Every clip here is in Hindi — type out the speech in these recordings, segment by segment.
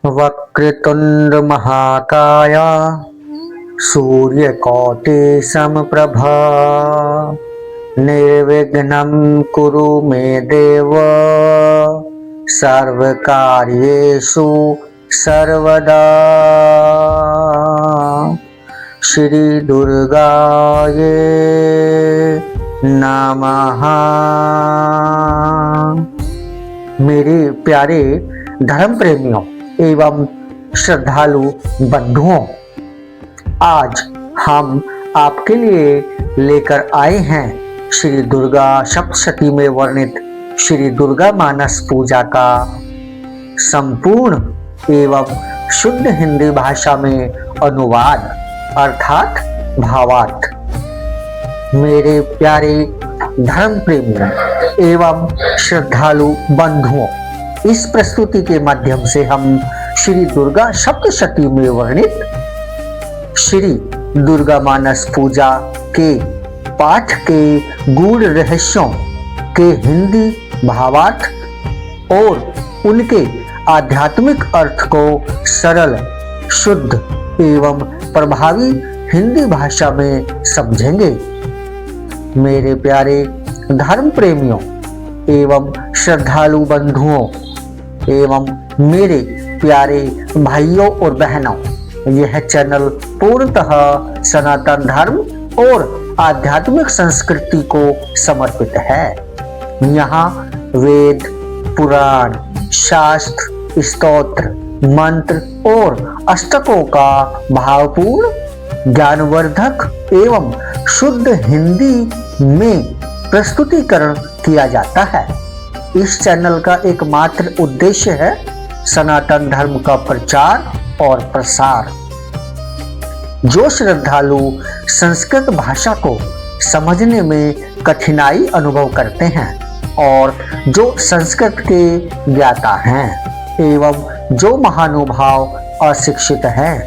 वक्रतुंड महाकाय सूर्यकोटि समप्रभा निर्विघ्नं कुरु मे देव सर्वकार्येषु सर्वदा। श्री दुर्गाये नमः। मेरे प्यारे धर्म प्रेमियों एवं श्रद्धालु बंधुओं, आज हम आपके लिए लेकर आए हैं श्री दुर्गा सप्तशती में वर्णित श्री दुर्गा मानस पूजा का संपूर्ण एवं शुद्ध हिंदी भाषा में अनुवाद अर्थात भावार्थ। मेरे प्यारे धर्म प्रेमियों एवं श्रद्धालु बंधुओं, इस प्रस्तुति के माध्यम से हम श्री दुर्गा सप्तशती में वर्णित श्री दुर्गा मानस पूजा के पाठ के गूढ़ रहस्यों के हिंदी भावार्थ और उनके आध्यात्मिक अर्थ को सरल, शुद्ध एवं प्रभावी हिंदी भाषा में समझेंगे। मेरे प्यारे धर्म प्रेमियों एवं श्रद्धालु बंधुओं एवं मेरे प्यारे भाइयों और बहनों, यह चैनल पूर्णतः सनातन धर्म और आध्यात्मिक संस्कृति को समर्पित है। यहाँ वेद, पुराण, शास्त्र, स्तोत्र, मंत्र और अष्टकों का भावपूर्ण, ज्ञानवर्धक एवं शुद्ध हिंदी में प्रस्तुतिकरण किया जाता है। इस चैनल का एकमात्र उद्देश्य है सनातन धर्म का प्रचार और प्रसार। जो श्रद्धालु संस्कृत भाषा को समझने में कठिनाई अनुभव करते हैं और जो संस्कृत के ज्ञाता हैं एवं जो महानुभाव अशिक्षित हैं,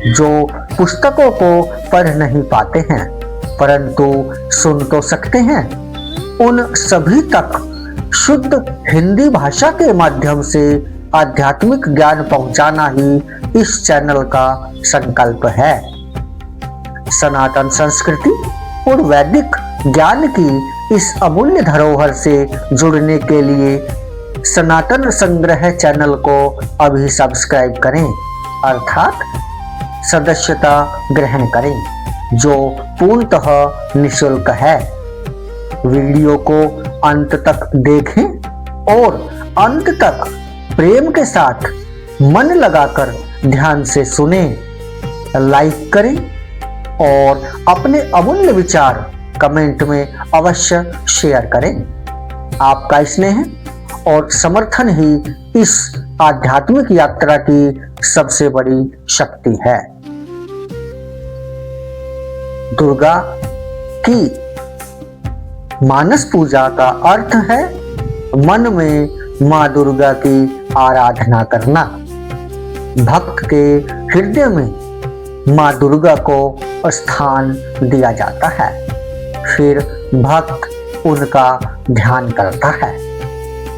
जो पुस्तकों को पढ़ नहीं पाते हैं परंतु सुन तो सकते हैं, उन सभी तक शुद्ध हिंदी भाषा के माध्यम से आध्यात्मिक ज्ञान पहुंचाना ही इस चैनल का संकल्प है। सनातन संस्कृति और वैदिक ज्ञान की इस अमूल्य धरोहर से जुड़ने के लिए सनातन संग्रह चैनल को अभी सब्सक्राइब करें अर्थात सदस्यता ग्रहण करें, जो पूर्णतः निःशुल्क है। वीडियो को अंत तक देखें और अंत तक प्रेम के साथ मन लगाकर ध्यान से सुने, लाइक करें और अपने अमूल्य विचार कमेंट में अवश्य शेयर करें। आपका स्नेह और समर्थन ही इस आध्यात्मिक यात्रा की सबसे बड़ी शक्ति है। दुर्गा की मानस पूजा का अर्थ है मन में माँ दुर्गा की आराधना करना। भक्त के हृदय में माँ दुर्गा को स्थान दिया जाता है, फिर भक्त उनका ध्यान करता है।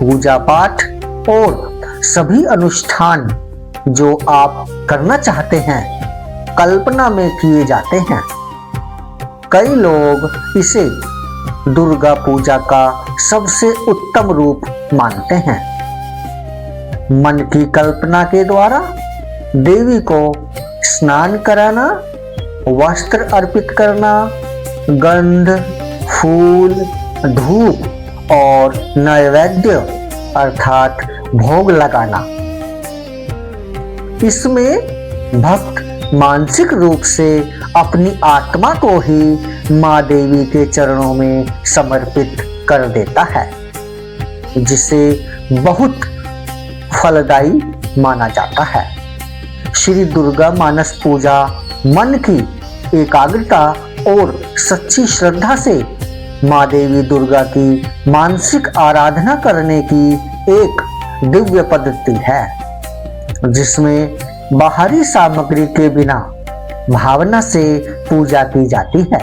पूजा पाठ और सभी अनुष्ठान जो आप करना चाहते हैं कल्पना में किए जाते हैं। कई लोग इसे दुर्गा पूजा का सबसे उत्तम रूप मानते हैं। मन की कल्पना के द्वारा देवी को स्नान कराना, वस्त्र अर्पित करना, गंध, फूल, धूप और नैवेद्य अर्थात भोग लगाना। इसमें भक्त मानसिक रूप से अपनी आत्मा को ही माँ देवी के चरणों में समर्पित कर देता है, जिसे बहुत फलदायी माना जाता है। श्री दुर्गा मानस पूजा मन की एकाग्रता और सच्ची श्रद्धा से माँ देवी दुर्गा की मानसिक आराधना करने की एक दिव्य पद्धति है, जिसमें बाहरी सामग्री के बिना भावना से पूजा की जाती है।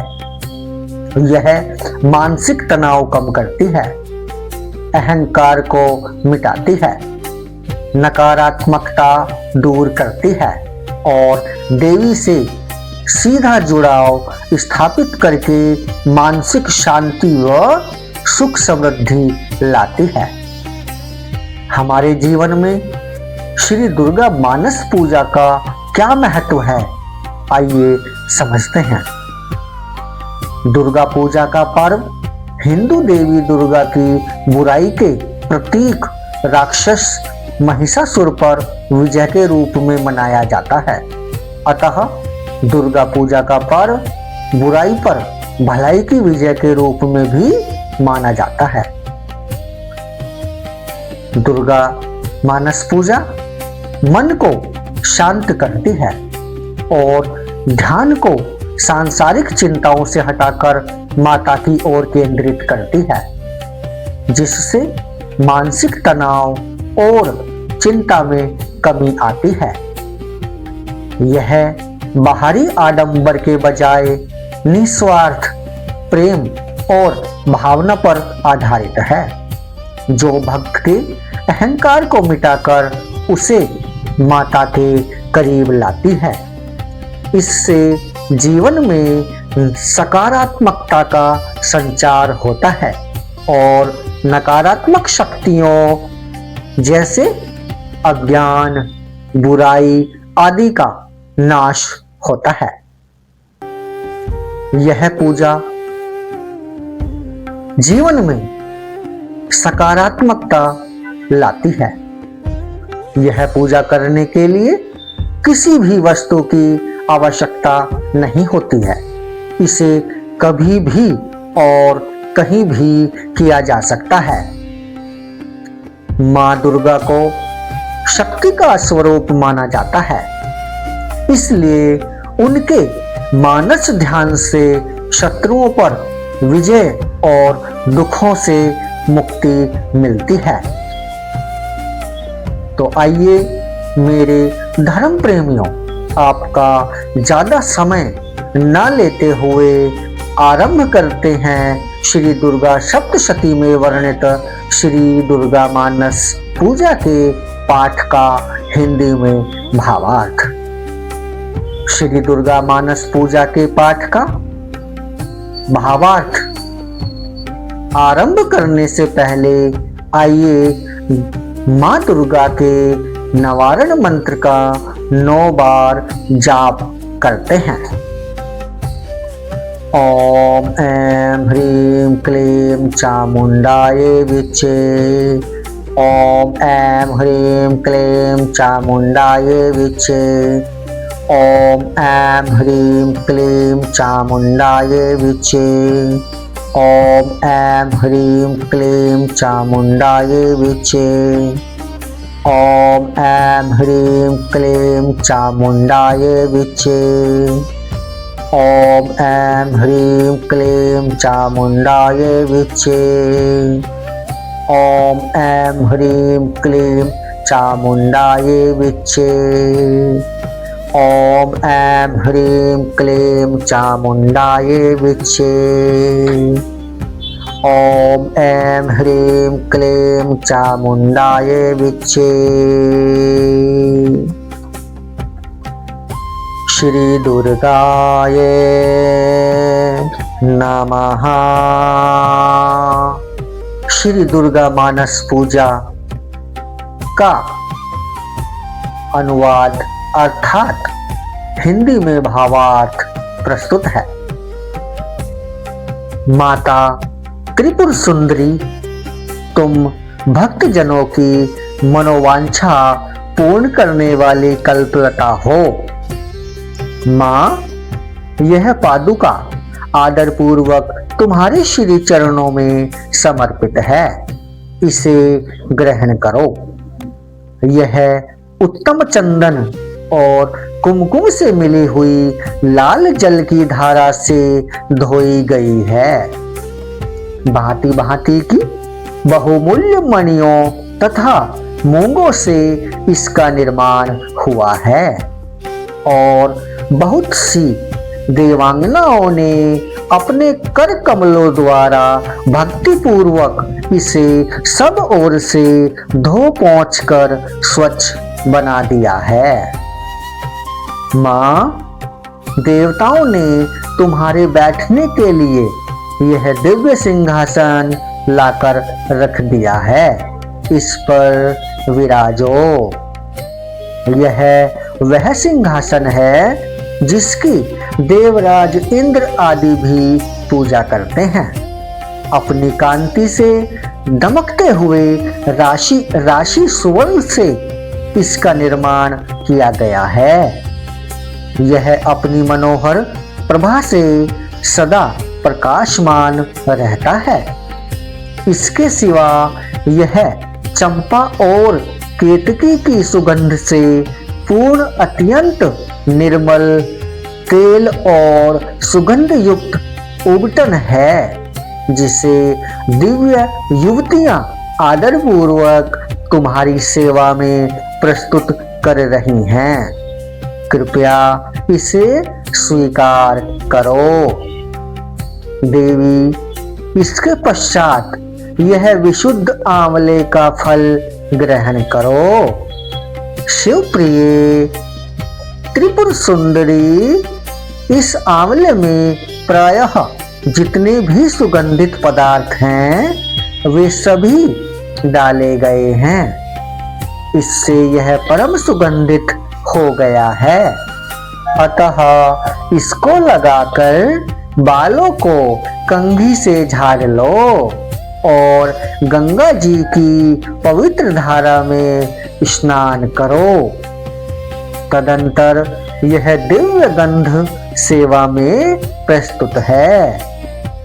यह मानसिक तनाव कम करती है, अहंकार को मिटाती है, नकारात्मकता दूर करती है और देवी से सीधा जुड़ाव स्थापित करके मानसिक शांति व सुख समृद्धि लाती है। हमारे जीवन में श्री दुर्गा मानस पूजा का क्या महत्व है, आइए समझते हैं। दुर्गा पूजा का पर्व हिंदू देवी दुर्गा की बुराई के प्रतीक राक्षस महिषासुर पर विजय के रूप में मनाया जाता है। अतः दुर्गा पूजा का पर्व बुराई पर भलाई की विजय के रूप में भी माना जाता है। दुर्गा मानस पूजा मन को शांत करती है और ध्यान को सांसारिक चिंताओं से हटाकर माता की ओर केंद्रित करती है, जिससे मानसिक तनाव और चिंता में कमी आती है। यह बाहरी आडंबर के बजाय निस्वार्थ प्रेम और भावना पर आधारित है, जो भक्त के अहंकार को मिटाकर उसे माता के करीब लाती है। इससे जीवन में सकारात्मकता का संचार होता है और नकारात्मक शक्तियों जैसे अज्ञान, बुराई आदि का नाश होता है। यह पूजा जीवन में सकारात्मकता लाती है। यह पूजा करने के लिए किसी भी वस्तु की आवश्यकता नहीं होती है। इसे कभी भी और कहीं भी किया जा सकता है। मां दुर्गा को शक्ति का स्वरूप माना जाता है, इसलिए उनके मानस ध्यान से शत्रुओं पर विजय और दुखों से मुक्ति मिलती है। तो आइए मेरे धर्म प्रेमियों, आपका ज्यादा समय न लेते हुए आरंभ करते हैं श्री दुर्गा सप्तशती में वर्णित श्री दुर्गा मानस पूजा के पाठ का हिंदी में भावार्थ। श्री दुर्गा मानस पूजा के पाठ का भावार्थ आरंभ करने से पहले आइए मां दुर्गा के नवारण मंत्र का 9 बार जाप करते हैं। ओम ऐं ह्रीं क्लीं चामुंडाय विचे। ओम ऐं ह्रीं क्लीं चामुंडाय विचे। ओम ऐं ह्रीं क्लीं चामुंडाय विचे। ओम ऐं ह्रीं क्लीं चामुंडाय विचे। ओम ऐं ह्रीं क्लीं चामुंडाय विचे। ओम ऐं ह्रीं क्लीं चामुंडाय विचे। ओम ऐं ह्रीं क्लीं चामुंडाय विचे। ओम ऐं ह्रीं क्लीं चामुंडाय विचे। ओम ऐं ह्रीं क्लीं चामुंडाय विचे। श्री दुर्गाय नमः। श्री दुर्गा मानस पूजा का अनुवाद अर्थात हिंदी में भावार्थ प्रस्तुत है। माता त्रिपुर सुंदरी, तुम भक्त जनों की मनोवांछा पूर्ण करने वाली कल्पलता हो। मां, यह पादुका आदर पूर्वक तुम्हारे श्री चरणों में समर्पित है, इसे ग्रहण करो। यह उत्तम चंदन और कुमकुम से मिली हुई लाल जल की धारा से धोई गई है। भांति भांति की बहुमूल्य मणियों तथा मूंगों से इसका निर्माण हुआ है और बहुत सी देवांगनाओं ने अपने कर कमलों द्वारा भक्ति पूर्वक इसे सब ओर से धो पोंछ कर स्वच्छ बना दिया है। माँ, देवताओं ने तुम्हारे बैठने के लिए यह दिव्य सिंहासन लाकर रख दिया है, इस पर विराजो। यह वह सिंहासन है जिसकी देवराज इंद्र आदि भी पूजा करते हैं। अपनी कांति से दमकते हुए राशि राशि स्वर्ण से इसका निर्माण किया गया है। यह अपनी मनोहर प्रभा से सदा प्रकाशमान रहता है। इसके सिवा यह चंपा और केतकी की सुगंध से पूर्ण अत्यंत निर्मल तेल और सुगंध युक्त उबटन है, जिसे दिव्य युवतियां आदर पूर्वक तुम्हारी सेवा में प्रस्तुत कर रही हैं। कृपया इसे स्वीकार करो। देवी, इसके पश्चात यह विशुद्ध आंवले का फल ग्रहण करो। शिवप्रिय त्रिपुर सुंदरी, इस आंवले में प्रायः जितने भी सुगंधित पदार्थ हैं वे सभी डाले गए हैं। इससे यह परम सुगंधित हो गया है। अतः इसको लगाकर बालों को कंघी से झाड़ लो और गंगा जी की पवित्र धारा में स्नान करो। तदंतर यह दिव्य गंध सेवा में प्रस्तुत है।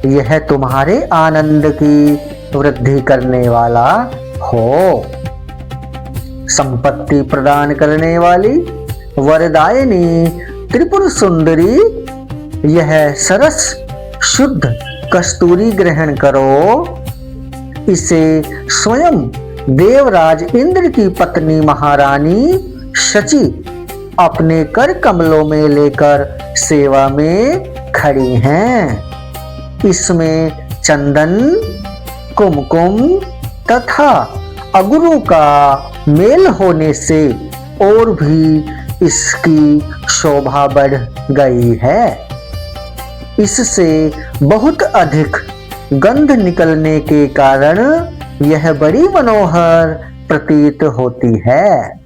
यह तुम्हारे आनंद की वृद्धि करने वाला हो। संपत्ति प्रदान करने वाली वरदायिनी त्रिपुर सुंदरी, यह सरस शुद्ध कस्तूरी ग्रहण करो। इसे स्वयं देवराज इंद्र की पत्नी महारानी शची अपने कर कमलों में लेकर सेवा में खड़ी हैं। इसमें चंदन, कुमकुम तथा अगुरु का मेल होने से और भी इसकी शोभा बढ़ गई है। इससे बहुत अधिक गंध निकलने के कारण यह बड़ी मनोहर प्रतीत होती है।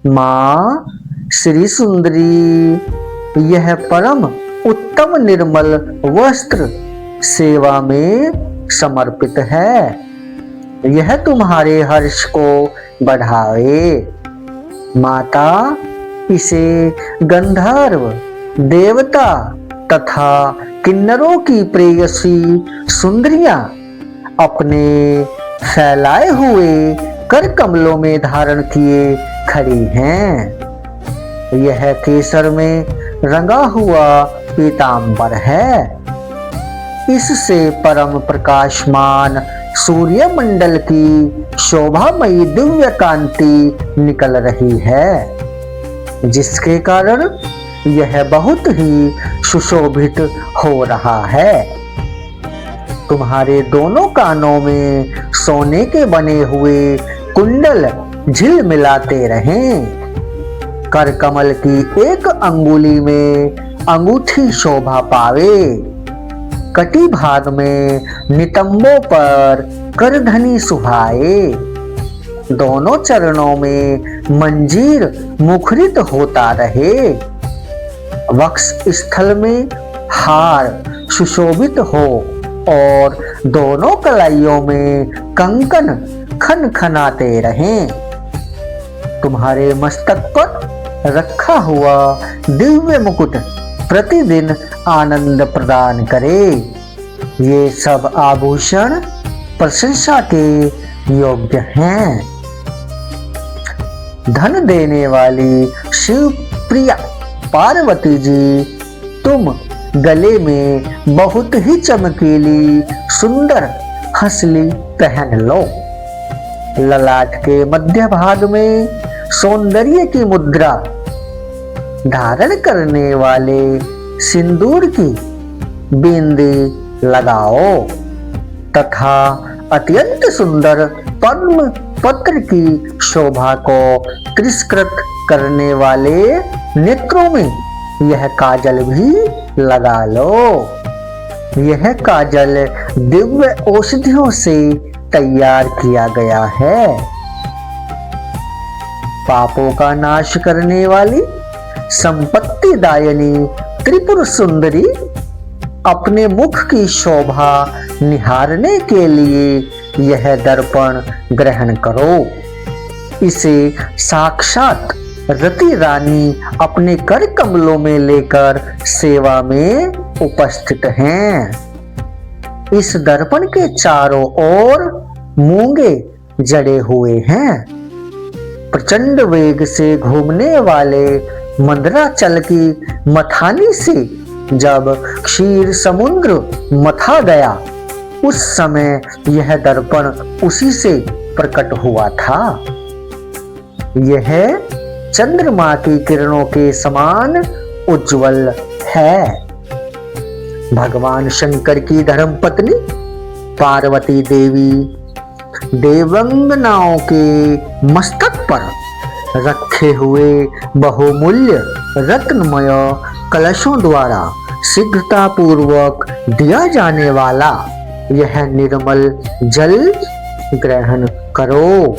माँ श्री सुंदरी, यह परम उत्तम निर्मल वस्त्र सेवा में समर्पित है। यह तुम्हारे हर्ष को बढ़ावे। माता, इसे गंधर्व देवता तथा किन्नरों की प्रेयसी सुंदरियां अपने फैलाए हुए कर कमलों में धारण किए खड़ी हैं। यह केसर में रंगा हुआ पीतांबर है। इससे परम प्रकाशमान सूर्य मंडल की शोभामयी दिव्य कांति निकल रही है, जिसके कारण यह बहुत ही सुशोभित हो रहा है। तुम्हारे दोनों कानों में सोने के बने हुए कुंडल झिलमिलाते रहें। कर कमल की एक अंगुली में अंगूठी शोभा पावे। कटी भाग में नितंबों पर करधनी सुहाए। दोनों चरणों में मंजीर मुखरित होता रहे। वक्ष स्थल में हार सुशोभित हो और दोनों कलाइयों में कंकन खनखनाते रहें। तुम्हारे मस्तक पर रखा हुआ दिव्य मुकुट प्रतिदिन आनंद प्रदान करे। ये सब आभूषण प्रशंसा के योग्य हैं। धन देने वाली शिव प्रिया पार्वती जी, तुम गले में बहुत ही चमकीली सुंदर हंसली पहन लो। ललाट के मध्य भाग में सौंदर्य की मुद्रा धारण करने वाले सिंदूर की बिंदी लगाओ तथा अत्यंत सुंदर पद्म पत्र की शोभा को तिरस्कृत करने वाले नेत्रों में यह काजल भी लगा लो। यह काजल दिव्य औषधियों से तैयार किया गया है। पापों का नाश करने वाली संपत्ति दायिनी त्रिपुर सुंदरी अपने मुख की शोभा निहारने के लिए यह दर्पण ग्रहण करो। इसे साक्षात रति रानी अपने कर कमलों में लेकर सेवा में उपस्थित हैं। इस दर्पण के चारों ओर मूंगे जड़े हुए हैं। प्रचंड वेग से घूमने वाले मंदराचल की मथानी से जब क्षीर समुद्र मथा गया, उस समय यह दर्पण उसी से प्रकट हुआ था। यह चंद्रमा की किरणों के समान उज्जवल है। भगवान शंकर की धर्मपत्नी पार्वती देवी देवंगनाओं के मस्तक पर रखे हुए बहुमूल्य रत्नमय कलशों द्वारा शीघ्रता पूर्वक दिया जाने वाला यह निर्मल जल ग्रहण करो।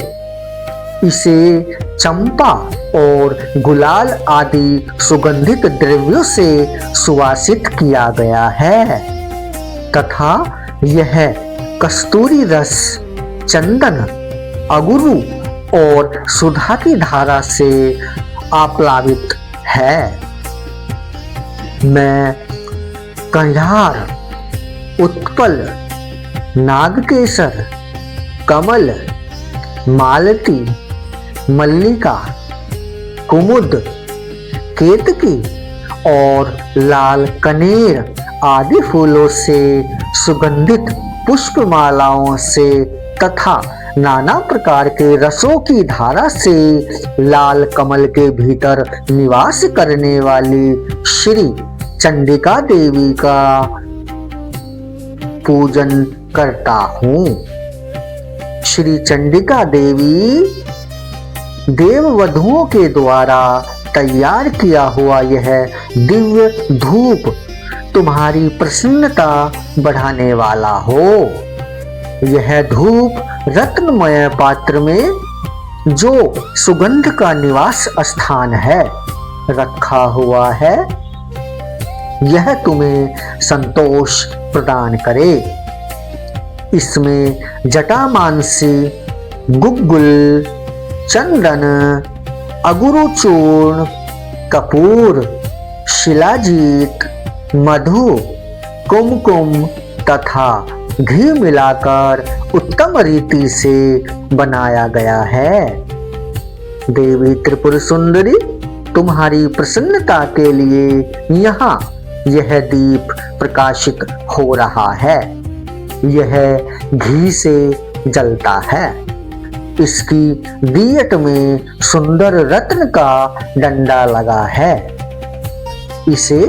इसे चंपा और गुलाल आदि सुगंधित द्रव्यों से सुवासित किया गया है तथा यह कस्तूरी रस, चंदन, अगुरु और सुधा की धारा से आप्लावित है। मैं कंधार, उत्पल, नागकेसर, कमल, मालती, मल्लिका, कुमुद, केतकी और लाल कनेर आदि फूलों से सुगंधित पुष्पमालाओं से तथा नाना प्रकार के रसों की धारा से लाल कमल के भीतर निवास करने वाली श्री चंडिका देवी का पूजन करता हूँ। श्री चंडिका देवी देववधुओं के द्वारा तैयार किया हुआ यह दिव्य धूप तुम्हारी प्रसन्नता बढ़ाने वाला हो। यह धूप रत्नमय पात्र में जो सुगंध का निवास स्थान है रखा हुआ है, यह तुम्हें संतोष प्रदान करे। इसमें जटामांसी, गुग्गुल, चंदन, अगुरुचूर्ण, कपूर, शिलाजीत, मधु, कुमकुम तथा घी मिलाकर उत्तम रीति से बनाया गया है। देवी त्रिपुर सुंदरी तुम्हारी प्रसन्नता के लिए यहाँ यह दीप प्रकाशित हो रहा है। यह घी से जलता है। इसकी दियट में सुंदर रत्न का डंडा लगा है। इसे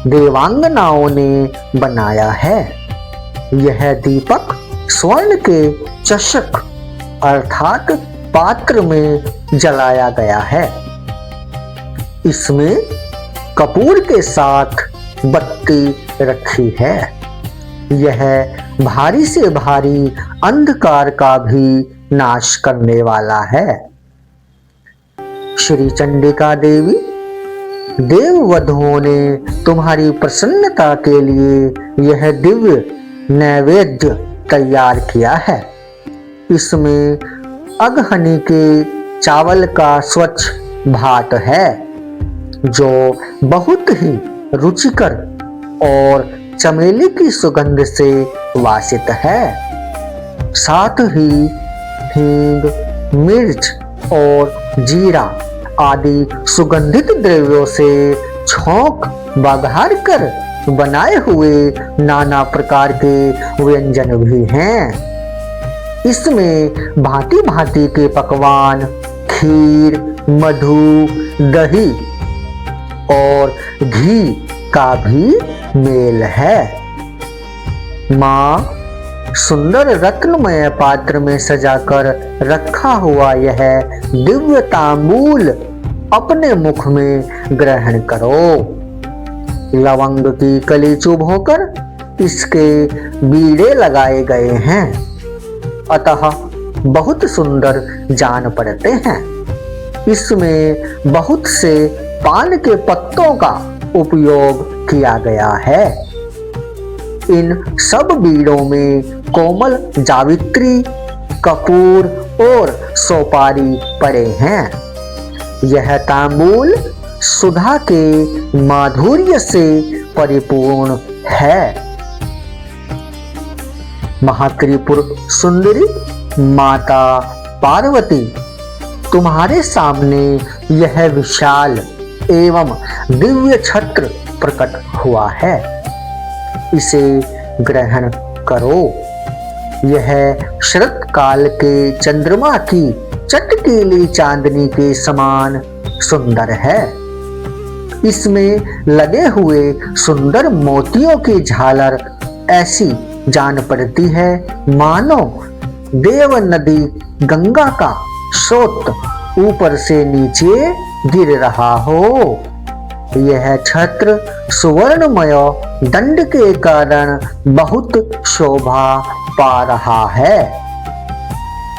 देवांगनाओं ने बनाया है। यह दीपक स्वर्ण के चषक अर्थात पात्र में जलाया गया है। इसमें कपूर के साथ बत्ती रखी है। यह भारी से भारी अंधकार का भी नाश करने वाला है। श्री चंडिका देवी देववधुओं ने तुम्हारी प्रसन्नता के लिए यह दिव्य नैवेद्य तैयार किया है। इसमें अगहनी के चावल का स्वच्छ भात है जो बहुत ही रुचिकर और चमेली की सुगंध से वासित है। साथ ही हींग, मिर्च और जीरा आदि सुगंधित द्रव्यों से छौंक बघार कर बनाए हुए नाना प्रकार के व्यंजन भी हैं। इसमें भांति भांति के पकवान, खीर, मधु, दही और घी का भी मेल है। माँ सुंदर रत्नमय पात्र में सजाकर रखा हुआ यह दिव्य तांबूल अपने मुख में ग्रहण करो। लवंग की कली चुभोकर इसके बीड़े लगाए गए हैं, अतः बहुत सुंदर जान पड़ते हैं। इसमें बहुत से पान के पत्तों का उपयोग किया गया है। इन सब बीड़ों में कोमल जावित्री, कपूर और सोपारी पड़े हैं। यह तांबूल सुधा के माधुर्य से परिपूर्ण है। महात्रिपुर सुंदरी माता पार्वती तुम्हारे सामने यह विशाल एवं दिव्य छत्र प्रकट हुआ है, इसे ग्रहण करो। यह शरत काल के चंद्रमा की चटकीली चांदनी के समान सुंदर है। इसमें लगे हुए सुंदर मोतियों की झालर ऐसी जान पड़ती है मानो देव नदी गंगा का स्रोत ऊपर से नीचे गिर रहा हो। यह छत्र सुवर्णमय दंड के कारण बहुत शोभा पा रहा है।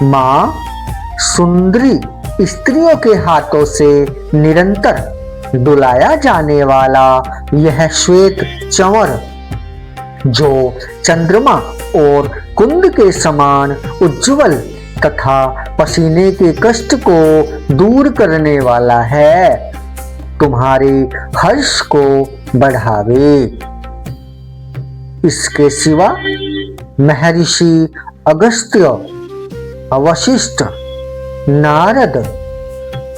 माँ सुंदरी स्त्रियों के हाथों से निरंतर डुलाया जाने वाला यह श्वेत चंवर, जो चंद्रमा और कुंद के समान उज्जवल तथा पसीने के कष्ट को दूर करने वाला है, तुम्हारे हर्ष को बढ़ावे। इसके सिवा महर्षि अगस्त्य, वशिष्ठ, नारद,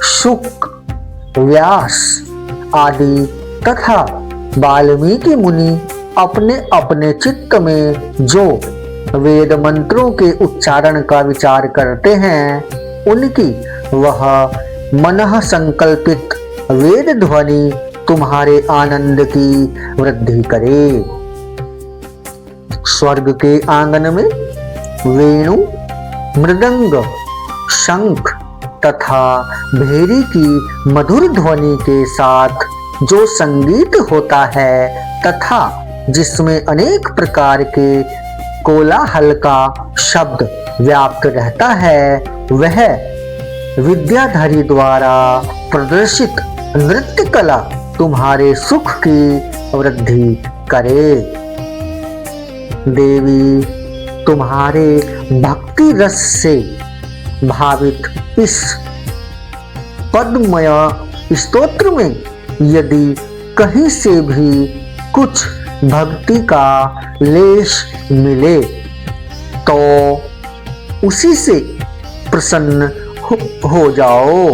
शुक, व्यास आदि तथा वाल्मीकि मुनि अपने अपने चित्त में जो वेद मंत्रों के उच्चारण का विचार करते हैं, उनकी वह मनः संकल्पित वेद ध्वनि तुम्हारे आनंद की वृद्धि करे। स्वर्ग के आंगन में वेणु, मृदंग, शंख तथा भेरी की मधुर ध्वनि के साथ जो संगीत होता है तथा जिसमें अनेक प्रकार के कोलाहल का शब्द व्याप्त रहता है, वह विद्याधरी द्वारा प्रदर्शित नृत्य कला तुम्हारे सुख की वृद्धि करे। देवी तुम्हारे भक्ति रस से भावित इस पद्ममय स्तोत्र में यदि कहीं से भी कुछ भक्ति का लेश मिले तो उसी से प्रसन्न हो जाओ।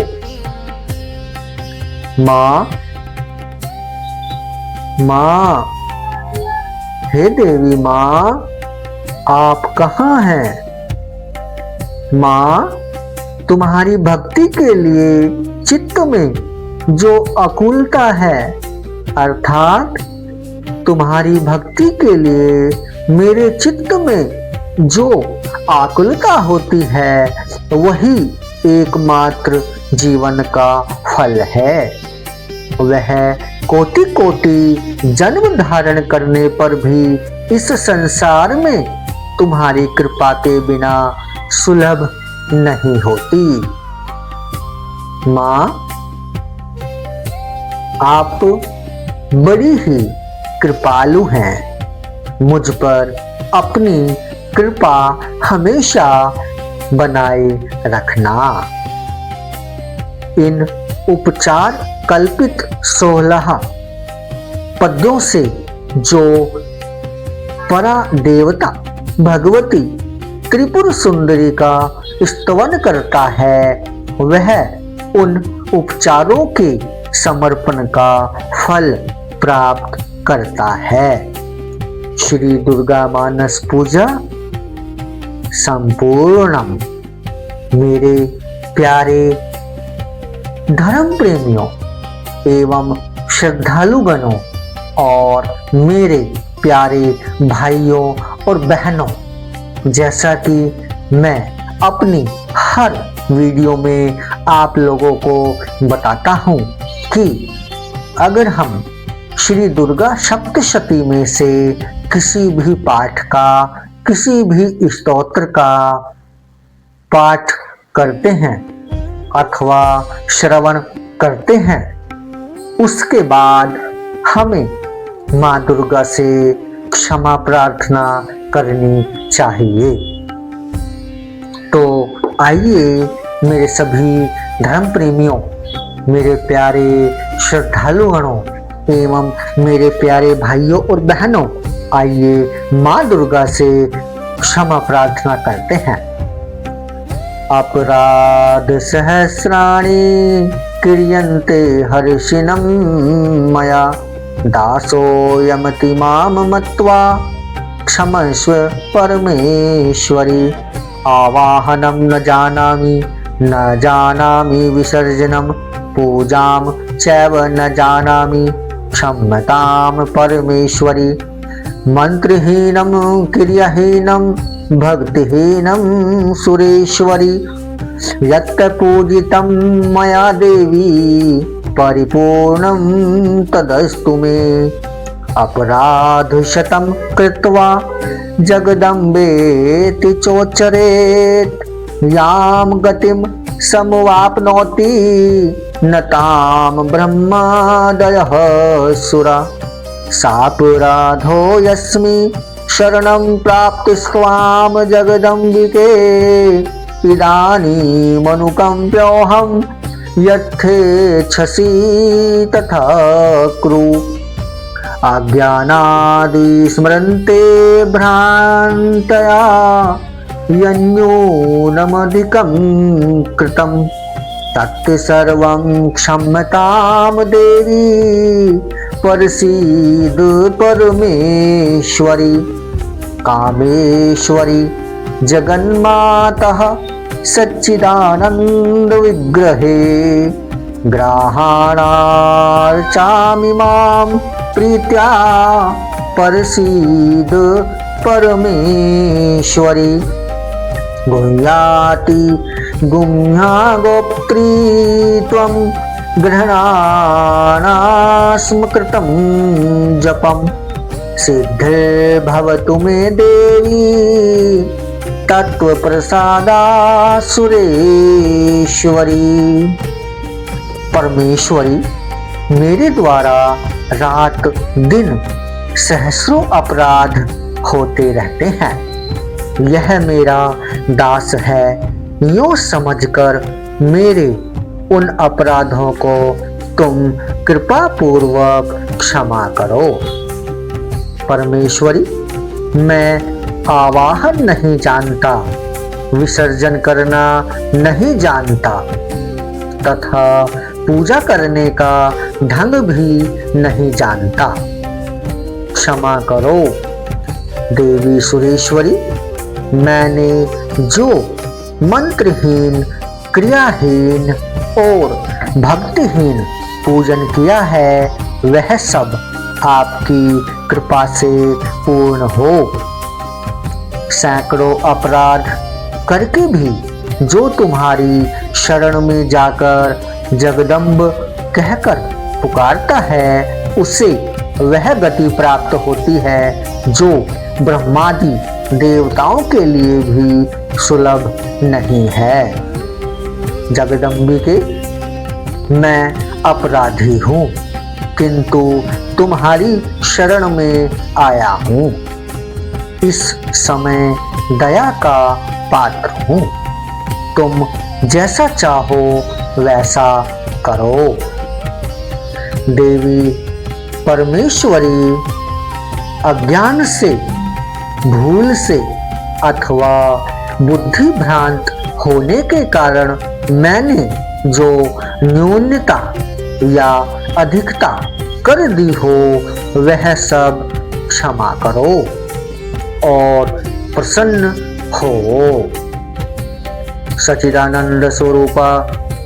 माँ माँ, हे देवी माँ, आप कहाँ हैं? माँ, तुम्हारी भक्ति के लिए चित्त में जो अकुलता है, अर्थात तुम्हारी भक्ति के लिए मेरे चित्त में जो आकुलता होती है, वही एकमात्र जीवन का फल है। वह कोटि कोटि जन्म धारण करने पर भी इस संसार में तुम्हारी कृपा के बिना सुलभ नहीं होती। माँ, आप बड़ी ही कृपालु हैं। मुझ पर अपनी कृपा हमेशा बनाए रखना। इन उपचार कल्पित 16 पद्यों से जो परा देवता भगवती त्रिपुर सुंदरी का स्तवन करता है, वह उन उपचारों के समर्पण का फल प्राप्त करता है। श्री दुर्गा मानस पूजा संपूर्णम। मेरे प्यारे धर्म प्रेमियों एवं श्रद्धालुगणों, और मेरे प्यारे भाइयों और बहनों, जैसा कि मैं अपनी हर वीडियो में आप लोगों को बताता हूँ कि अगर हम श्री दुर्गा सप्तशती में से किसी भी पाठ का, किसी भी स्तोत्र का पाठ करते हैं अथवा श्रवण करते हैं, उसके बाद हमें माँ दुर्गा से क्षमा प्रार्थना करनी चाहिए। तो आइए मेरे सभी धर्म प्रेमियों, मेरे प्यारे श्रद्धालुगणों एवं मेरे प्यारे भाइयों और बहनों, आइए माँ दुर्गा से क्षमा प्रार्थना करते हैं। अपराध सहस्राणि क्रियन्ते हर्षिणं मया, दासोऽयमति मां मत्वा क्षमस्व परमेश्वरी। आवाहनं न जानामि विसर्जनं, पूजां चैव न जानामि क्षम्यतां परमेश्वरी। मंत्रहीनं क्रियाहीनं भक्तिहीनं सुरेश्वरी, यत् पूजितं मया देवी परिपूर्णं तदस्तु मे। अपराधशतं कृत्वा जगदम्बेति चोच्चरेत्, यां गतिं समवाप्नोति न तां ब्रह्मादयः सुरा। सापराधो यस्मि शरणं प्राप्तिस्त्वां जगदम्बिके, इदानीमनुकम्प्योऽहं यथेच्छसि तथा कुरु। अज्ञानादिस्मरन्ते भ्रान्तया यन्यूनमधिकं कृतं, तत्सर्वं क्षम्यतां देवी परसीद परमेश्वरी। कामेश्वरी जगन्मातः सच्चिदानंद विग्रहे, ग्रहाणार्चामि मां प्रीत्या परसीद परमेश्वरी। गुह्याति गुह्या गोप्त्री त्वं, गृह्णानास्म कृतं जपं, सिद्धिर्भवतु मे देवी तत्वप्रसादा सुरेश्वरी। परमेश्वरी, मेरे द्वारा रात दिन सहस्रों अपराध होते रहते हैं। यह मेरा दास है, यूं समझकर मेरे उन अपराधों को तुम कृपा पूर्वक क्षमा करो। परमेश्वरी, मैं आवाहन नहीं जानता, विसर्जन करना नहीं जानता तथा पूजा करने का ढंग भी नहीं जानता। क्षमा करो देवी सुरेश्वरी। मैंने जो मंत्रहीन, क्रियाहीन और भक्तिहीन पूजन किया है, वह सब आपकी कृपा से पूर्ण हो। सैकड़ों अपराध करके भी जो तुम्हारी शरण में जाकर जगदम्ब कहकर पुकारता है, उसे वह गति प्राप्त होती है जो ब्रह्मादि देवताओं के लिए भी सुलभ नहीं है। जगदम्बिके, मैं अपराधी हूँ, किंतु तुम्हारी शरण में आया हूँ। इस समय दया का पात्र हूँ। तुम जैसा चाहो वैसा करो। देवी परमेश्वरी, अज्ञान से, भूल से अथवा बुद्धि भ्रांत होने के कारण मैंने जो न्यूनता या अधिकता कर दी हो, वह सब क्षमा करो और प्रसन्न हो। सच्चिदानंद स्वरूपा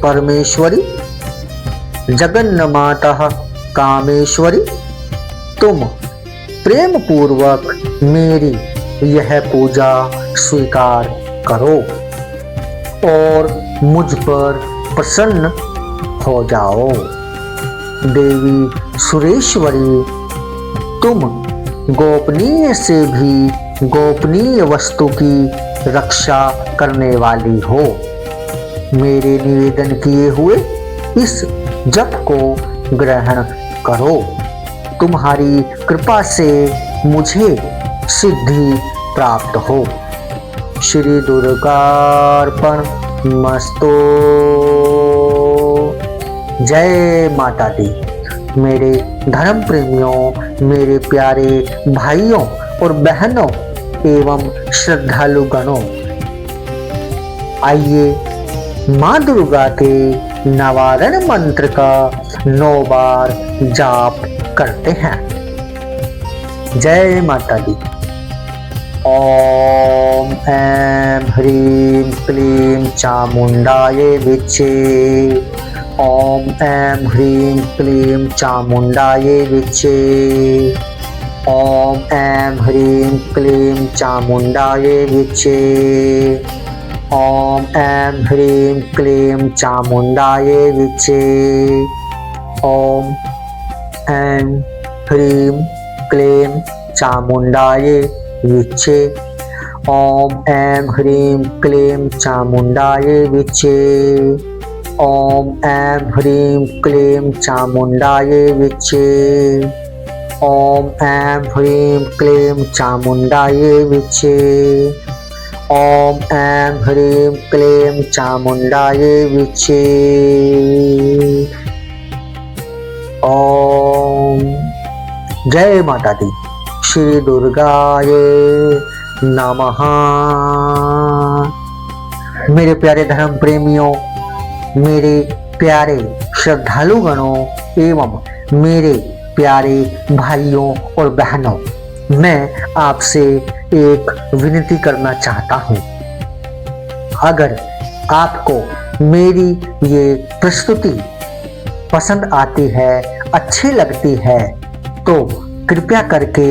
परमेश्वरी, जगन्माता कामेश्वरी, तुम प्रेम पूर्वक मेरी यह पूजा स्वीकार करो और मुझ पर प्रसन्न हो जाओ। देवी सुरेश्वरी, तुम गोपनीय से भी गोपनीय वस्तु की रक्षा करने वाली हो। मेरे निवेदन किए हुए इस जप को ग्रहण करो। तुम्हारी कृपा से मुझे सिद्धि प्राप्त हो। श्री दुर्गार्पणमस्तु। जय माता दी। मेरे धर्म प्रेमियों, मेरे प्यारे भाइयों और बहनों एवं श्रद्धालु गणों, आइए माँ दुर्गा के निवारण मंत्र का 9 बार जाप करते हैं। जय माता दी। ओम ऐं ह्रीं क्लीं चामुंडाये विच्चे। ओम ऐं ह्रीं क्लीं चामुंडाये विच्चे। ओम ऐं ह्रीं क्लीं चामुंडाये विच्चे। ओम ऐं ह्रीं क्लीं चामुंडाये विच्चे। ओम ऐं ह्रीं क्लीं चामुंडाये विच्चे। ओम ऐं ह्रीं क्लीं चामुंडाये विच्चे। ओम ऐं ह्रीं क्लीं चामुंडाये विच्चे। ओम ऐं ह्रीं क्लीं चामुंडाये विच्चे। ओम ऐं ह्रीं क्लीं चामुंडाये विच्चे। ओम जय माता दी। श्री दुर्गाय नमः। मेरे प्यारे धर्म प्रेमियों, मेरे प्यारे श्रद्धालु गणों एवं मेरे प्यारे भाइयों और बहनों, मैं आपसे एक विनती करना चाहता हूँ। अगर आपको मेरी ये प्रस्तुति पसंद आती है, अच्छी लगती है, तो कृपया करके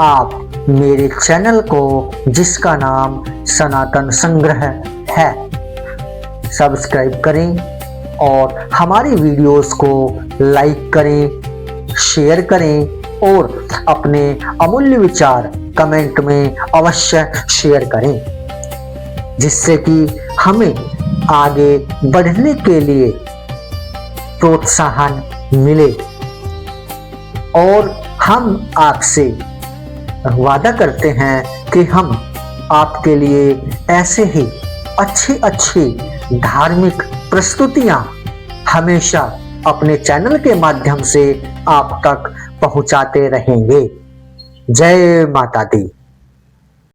आप मेरे चैनल को, जिसका नाम सनातन संग्रह है, सब्सक्राइब करें और हमारी वीडियोस को लाइक करें, शेयर करें और अपने अमूल्य विचार कमेंट में अवश्य शेयर करें, जिससे कि हमें आगे बढ़ने के लिए प्रोत्साहन मिले। और हम आपसे वादा करते हैं कि हम आपके लिए ऐसे ही अच्छी धार्मिक प्रस्तुतियां हमेशा अपने चैनल के माध्यम से आप तक पहुंचाते रहेंगे। जय माता दी।